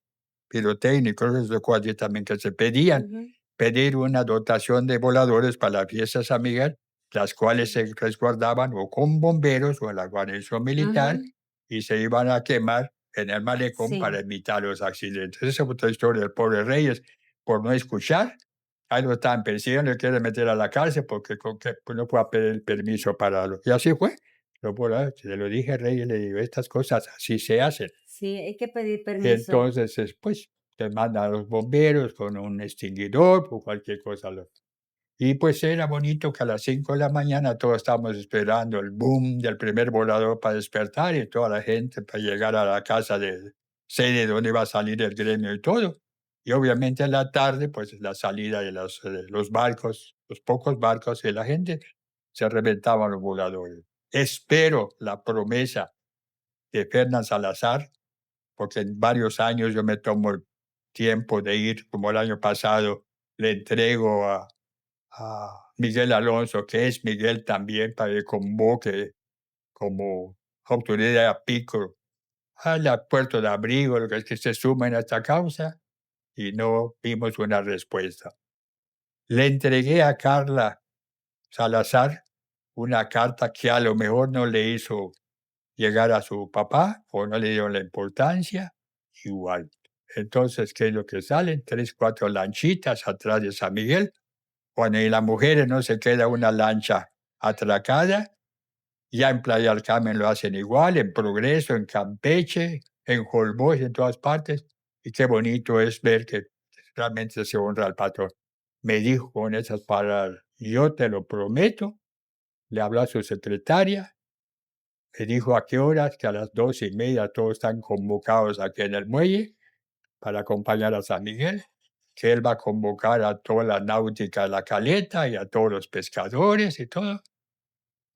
pirotécnicos, es lo cual yo también que se pedían, Ujú, pedir una dotación de voladores para las fiestas amigas, las cuales sí. se resguardaban o con bomberos o en la guarnición militar Ujú, y se iban a quemar en el malecón para sí, evitar los accidentes. Esa es otra historia del pobre Reyes, por no escuchar. Ahí lo estaban persiguiendo, le quieren meter a la cárcel porque pues, no puede pedir el permiso para lo. Y así fue. Se lo dije a Reyes, le digo, estas cosas así se hacen. sí, hay que pedir permiso. Entonces, después te mandan a los bomberos con un extinguidor o cualquier cosa. Y pues era bonito que a las 5 de la mañana todos estábamos esperando el boom del primer volador para despertar y toda la gente para llegar a la casa de sede donde iba a salir el gremio y todo. Y obviamente en la tarde, pues la salida de los barcos, los pocos barcos y la gente, se reventaban los voladores. Espero la promesa de Fernán Salazar porque en varios años yo me tomo el tiempo de ir, como el año pasado, le entrego a Miguel Alonso, que es Miguel también, para que convoque como autoridad a pico al puerto de abrigo, lo que es que se sumen a esta causa, y no vimos una respuesta. Le entregué a Carla Salazar una carta que a lo mejor no le hizo llegar a su papá o no le dieron la importancia, igual. Entonces, ¿qué es lo que salen? 3 4 lanchitas atrás de San Miguel. Cuando en las mujeres no se queda una lancha atracada, ya en Playa del Carmen lo hacen igual, en Progreso, en Campeche, en Holbox, en todas partes. Y qué bonito es ver que realmente se honra al patrón. Me dijo con esas palabras, yo te lo prometo, le habló a su secretaria, me dijo a qué horas, que a las 2:30 todos están convocados aquí en el muelle para acompañar a San Miguel, que él va a convocar a toda la náutica de la caleta y a todos los pescadores y todo.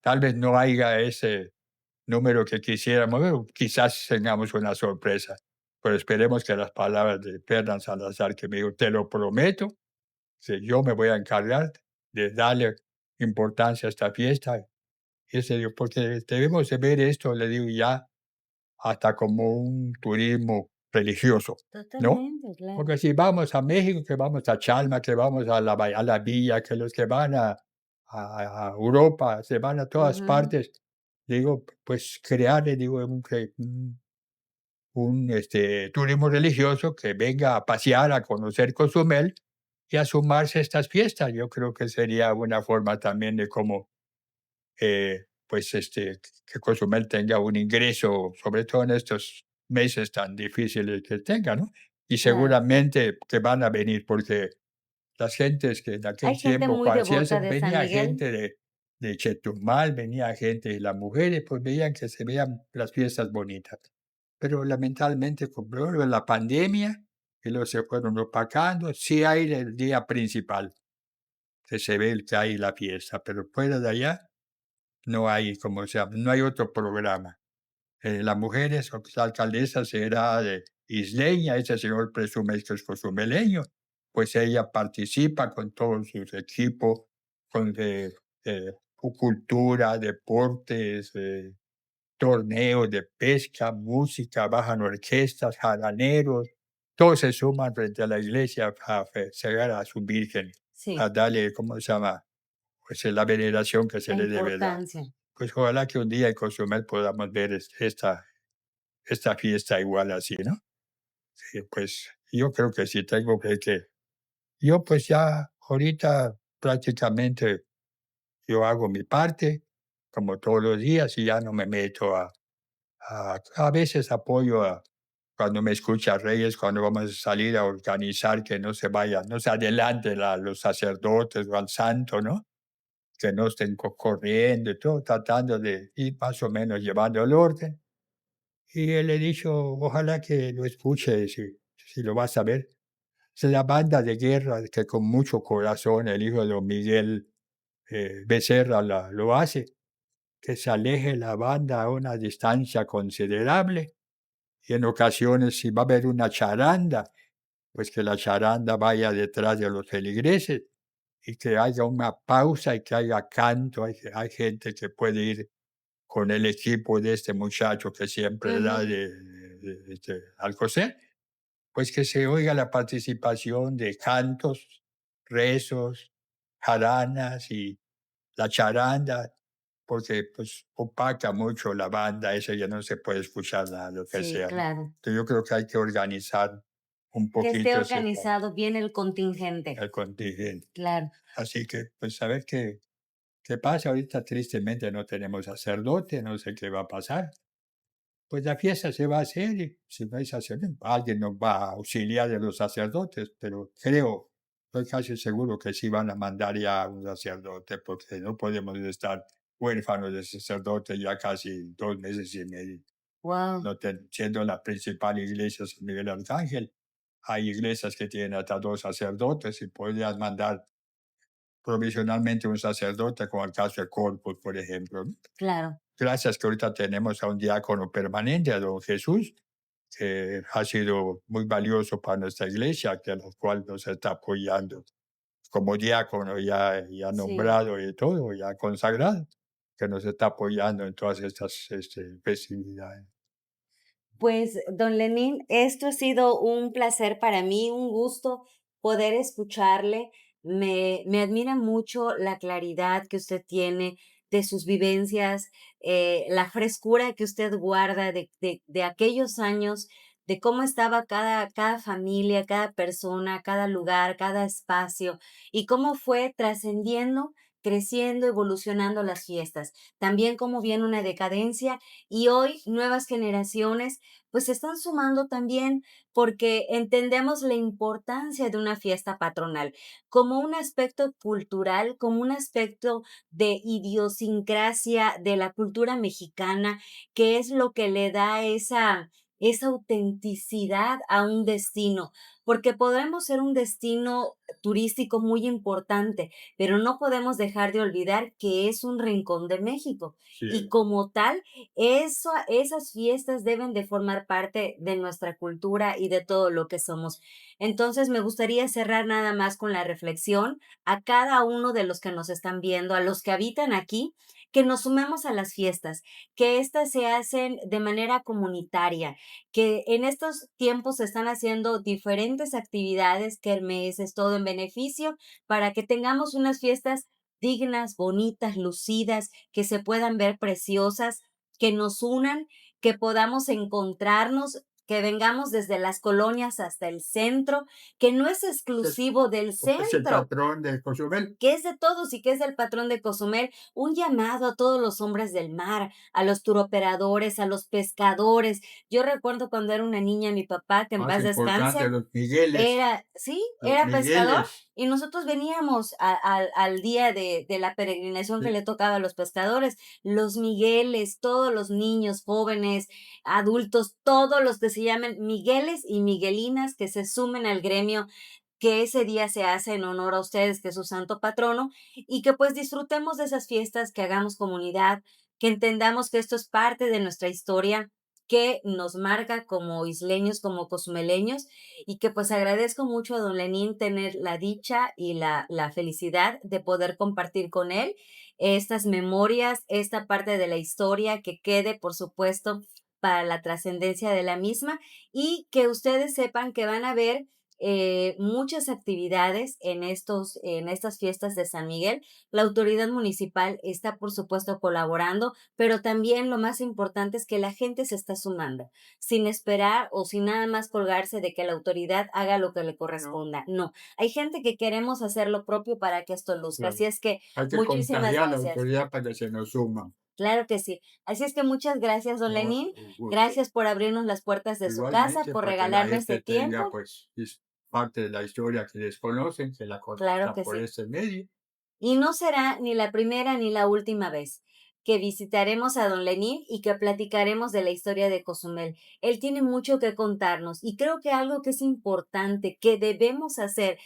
Tal vez no haya ese número que quisiéramos, pero quizás tengamos una sorpresa. Pero esperemos que las palabras de Fernán Salazar, que me dijo, te lo prometo, que yo me voy a encargar de darle importancia a esta fiesta. Y ese digo, porque debemos de ver esto, le digo, ya hasta como un turismo religioso, ¿no? Totalmente, claro. Porque si vamos a México, que vamos a Chalma, que vamos a la villa, que los que van a Europa, se van a todas Ujú, partes, digo, pues crear, le digo, turismo religioso que venga a pasear, a conocer Cozumel y a sumarse a estas fiestas. Yo creo que sería una forma también de cómo pues, que Cozumel tenga un ingreso, sobre todo en estos meses tan difíciles que tenga, ¿no? Y claro. seguramente que van a venir, porque las gentes que en aquel Hay gente tiempo, muy cuando devota de San venía Miguel. gente de Chetumal, venía gente y las mujeres, pues veían que se veían las fiestas bonitas. Pero lamentablemente, con luego de la pandemia, y luego se fueron opacando, sí hay el día principal, que se ve que hay la fiesta, pero fuera de allá no hay, como se llama, no hay otro programa. La mujer es la alcaldesa será de isleña, ese señor presume que es cozumeleño, pues ella participa con todos sus equipos, con cultura, deportes, torneos de pesca, música, bajan orquestas, jaraneros, todos se suman frente a la iglesia a festejar a su Virgen, a Sí, darle, ¿cómo se llama? Pues la veneración que se la le debe dar. importancia. Pues ojalá que un día en Cozumel podamos ver esta fiesta igual así, ¿no? Sí, pues yo creo que sí tengo que yo pues ya ahorita prácticamente yo hago mi parte, como todos los días, y ya no me meto a veces apoyo cuando me escucha Reyes, cuando vamos a salir a organizar, que no se vayan, no se adelanten los sacerdotes o al santo, ¿no? Que no estén corriendo y todo, tratando de ir más o menos llevando el orden. Y él le he dicho, ojalá que lo escuche si lo vas a ver. Es la banda de guerra que con mucho corazón el hijo de don Miguel Becerra lo hace, que se aleje la banda a una distancia considerable y en ocasiones si va a haber una charanda, pues que la charanda vaya detrás de los feligreses y que haya una pausa y que haya canto. Hay gente que puede ir con el equipo de este muchacho que siempre da Ujú. Alcocer, pues que se oiga la participación de cantos, rezos, jaranas y la charanda, porque pues opaca mucho la banda, eso ya no se puede escuchar nada, lo que Sí, sea, ¿no? claro. Entonces yo creo que hay que organizar un Que esté poquito ese organizado bien el contingente. el contingente. Claro, Así que, pues, a ver qué pasa. Ahorita tristemente no tenemos sacerdote, no sé qué va a pasar. Pues la fiesta se va a hacer y si no hay sacerdote, alguien nos va a auxiliar de los sacerdotes, pero creo, estoy casi seguro que sí van a mandar ya a un sacerdote, porque no podemos estar huérfanos de sacerdote ya casi 2 meses y medio. wow, No siendo la principal iglesia San Miguel Arcángel, hay iglesias que tienen hasta 2 sacerdotes y podrías mandar provisionalmente un sacerdote, como el caso de Corpus, por ejemplo, ¿no? claro, Gracias que ahorita tenemos a un diácono permanente, a don Jesús, que ha sido muy valioso para nuestra iglesia, que a la cual nos está apoyando como diácono ya sí. nombrado y todo, ya consagrado, que nos está apoyando en todas estas festividades. Pues, don Lenín, esto ha sido un placer para mí, un gusto poder escucharle. Me admira mucho la claridad que usted tiene de sus vivencias, la frescura que usted guarda de aquellos años, de cómo estaba cada familia, cada persona, cada lugar, cada espacio, y cómo fue trascendiendo, creciendo, evolucionando las fiestas. También cómo viene una decadencia y hoy nuevas generaciones pues se están sumando también porque entendemos la importancia de una fiesta patronal como un aspecto cultural, como un aspecto de idiosincrasia de la cultura mexicana, que es lo que le da esa autenticidad a un destino, porque podremos ser un destino turístico muy importante, pero no podemos dejar de olvidar que es un rincón de México y Sí, como tal esas fiestas deben de formar parte de nuestra cultura y de todo lo que somos. Entonces, me gustaría cerrar nada más con la reflexión a cada uno de los que nos están viendo, a los que habitan aquí, que nos sumemos a las fiestas, que éstas se hacen de manera comunitaria, que en estos tiempos se están haciendo diferentes actividades, kermeses, todo en beneficio, para que tengamos unas fiestas dignas, bonitas, lucidas, que se puedan ver preciosas, que nos unan, que podamos encontrarnos, que vengamos desde las colonias hasta el centro, que no es es, exclusivo del es el centro, patrón de Cozumel. que es de todos y que es del patrón de Cozumel, un llamado a todos los hombres del mar, a los turoperadores, a los pescadores. Yo recuerdo cuando era una niña, mi papá, que en Más paz importante, descanse, los Migueles, era sí, los era pescador, Migueles. y nosotros veníamos al día de la peregrinación que Sí, le tocaba a los pescadores, los Migueles, todos los niños, jóvenes, adultos, todos los que se llamen Migueles y Miguelinas que se sumen al gremio que ese día se hace en honor a ustedes, que es su santo patrono, y que pues disfrutemos de esas fiestas, que hagamos comunidad, que entendamos que esto es parte de nuestra historia, que nos marca como isleños, como cozumeleños, y que pues agradezco mucho a don Lenín tener la dicha y la felicidad de poder compartir con él estas memorias, esta parte de la historia que quede, por supuesto, para la trascendencia de la misma y que ustedes sepan que van a ver muchas actividades en estas fiestas de San Miguel. La autoridad municipal está, por supuesto, colaborando, pero también lo más importante es que la gente se está sumando, sin esperar o sin nada más colgarse de que la autoridad haga lo que le no, corresponda. No, hay gente que queremos hacer lo propio para que esto luzca. claro. Así es que Hay que muchísimas contagiar a la gracias. autoridad para que se nos suma. Claro que sí. Así es que muchas gracias, don No, Lenín. un gusto. Gracias por abrirnos las puertas de su casa, Igualmente, por para que la regalarme este gente tenga, tiempo. pues, es parte de la historia que desconocen, que la Claro conozcan que por sí. ese medio. Y no será ni la primera ni la última vez que visitaremos a don Lenín y que platicaremos de la historia de Cozumel. Él tiene mucho que contarnos y creo que algo que es importante, que debemos hacer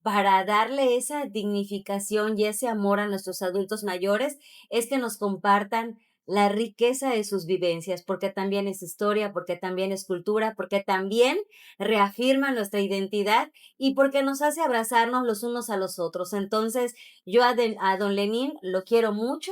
para darle esa dignificación y ese amor a nuestros adultos mayores, es que nos compartan la riqueza de sus vivencias, porque también es historia, porque también es cultura, porque también reafirma nuestra identidad y porque nos hace abrazarnos los unos a los otros. Entonces, yo a don Lenín lo quiero mucho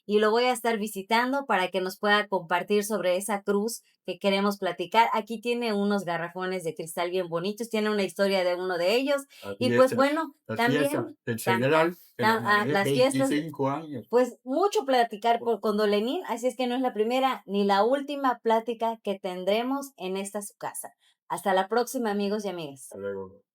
y lo voy a estar visitando para que nos pueda compartir sobre esa cruz que queremos platicar. Aquí tiene unos garrafones de cristal bien bonitos, tiene una historia de uno de ellos y pues bueno, Las fiestas también del Federal, que la manejé las fiestas, 25 años. pues mucho platicar con don Lenín, así es que no es la primera ni la última plática que tendremos en esta su casa. Hasta la próxima, amigos y amigas. Hasta luego.